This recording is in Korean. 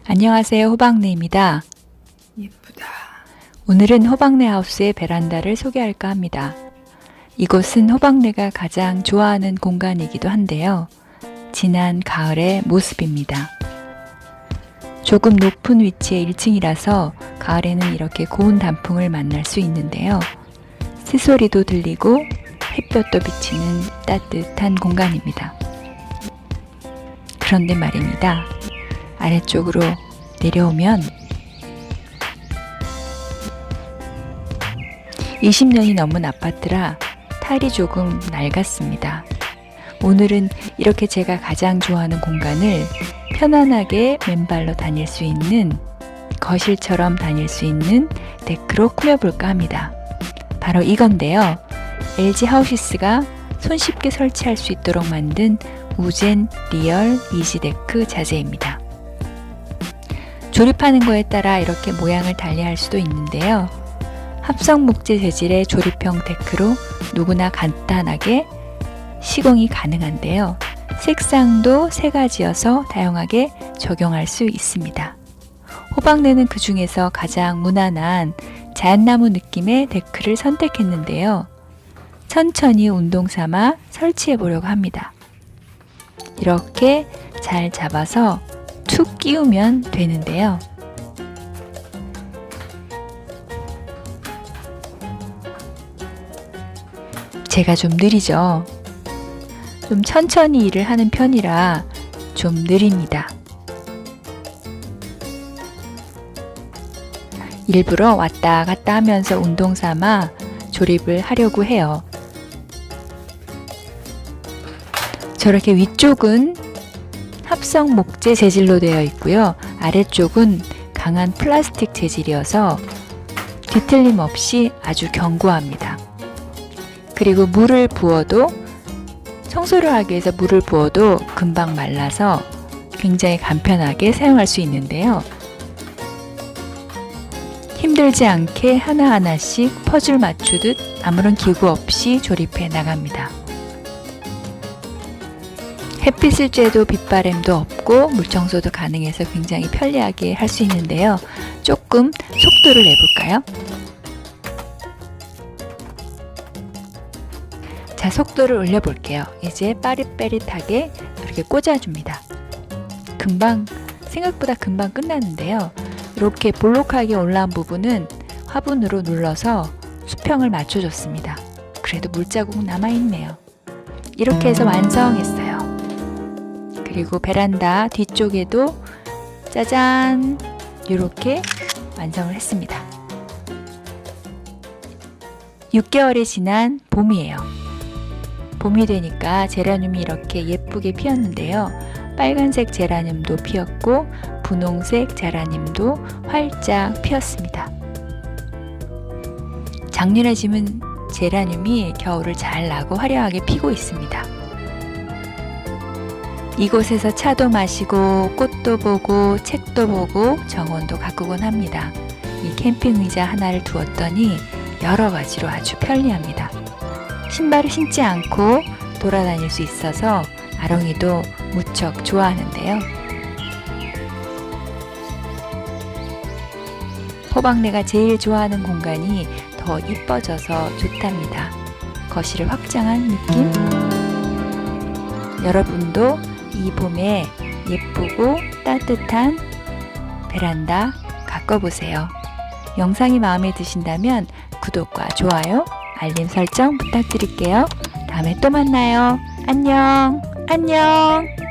안녕하세요, 호박내입니다. 예쁘다. 오늘은 호박내 하우스의 베란다를 소개할까 합니다. 이곳은 호박내가 가장 좋아하는 공간이기도 한데요. 지난 가을의 모습입니다. 조금 높은 위치의 1층이라서 가을에는 이렇게 고운 단풍을 만날 수 있는데요. 새소리도 들리고 햇볕도 비치는 따뜻한 공간입니다. 그런데 말입니다. 아래쪽으로 내려오면 20년이 넘은 아파트라 타일이 조금 낡았습니다. 오늘은 이렇게 제가 가장 좋아하는 공간을 편안하게 맨발로 다닐 수 있는, 거실처럼 다닐 수 있는 데크로 꾸며볼까 합니다. 바로 이건데요. LG 하우시스가 손쉽게 설치할 수 있도록 만든 우젠 리얼 이지데크 자재입니다. 조립하는 거에 따라 이렇게 모양을 달리할 수도 있는데요. 합성 목재 재질의 조립형 데크로 누구나 간단하게 시공이 가능한데요. 색상도 세 가지여서 다양하게 적용할 수 있습니다. 호박내는 그 중에서 가장 무난한 자연나무 느낌의 데크를 선택했는데요. 천천히 운동 삼아 설치해 보려고 합니다. 이렇게 잘 잡아서 툭 끼우면 되는데요. 제가 좀 느리죠? 좀 천천히 일을 하는 편이라 좀 느립니다. 일부러 왔다 갔다 하면서 운동 삼아 조립을 하려고 해요. 저렇게 위쪽은 합성 목재 재질로 되어 있고요. 아래쪽은 강한 플라스틱 재질이어서 뒤틀림 없이 아주 견고합니다. 그리고 물을 부어도, 청소를 하기 위해서 물을 부어도 금방 말라서 굉장히 간편하게 사용할 수 있는데요. 힘들지 않게 하나하나씩 퍼즐 맞추듯 아무런 기구 없이 조립해 나갑니다. 햇빛을 쬐도 빗바람도 없고 물청소도 가능해서 굉장히 편리하게 할 수 있는데요. 조금 속도를 내볼까요? 자, 속도를 올려볼게요. 이제 빠릿빠릿하게 이렇게 꽂아줍니다. 생각보다 금방 끝나는데요. 이렇게 볼록하게 올라온 부분은 화분으로 눌러서 수평을 맞춰줬습니다. 그래도 물자국 남아있네요. 이렇게 해서 완성했어요. 그리고 베란다 뒤쪽에도 짜잔! 이렇게 완성을 했습니다. 6개월이 지난 봄이에요. 봄이 되니까 제라늄이 이렇게 예쁘게 피었는데요. 빨간색 제라늄도 피었고 분홍색 제라늄도 활짝 피었습니다. 작년에 심은 제라늄이 겨울을 잘 나고 화려하게 피고 있습니다. 이곳에서 차도 마시고 꽃도 보고 책도 보고 정원도 가꾸곤 합니다. 이 캠핑 의자 하나를 두었더니 여러 가지로 아주 편리합니다. 신발을 신지 않고 돌아다닐 수 있어서 아롱이도 무척 좋아하는데요. 호박내가 제일 좋아하는 공간이 더 이뻐져서 좋답니다. 거실을 확장한 느낌? 여러분도 이 봄에 예쁘고 따뜻한 베란다 가꿔보세요. 영상이 마음에 드신다면 구독과 좋아요, 알림 설정 부탁드릴게요. 다음에 또 만나요. 안녕! 안녕!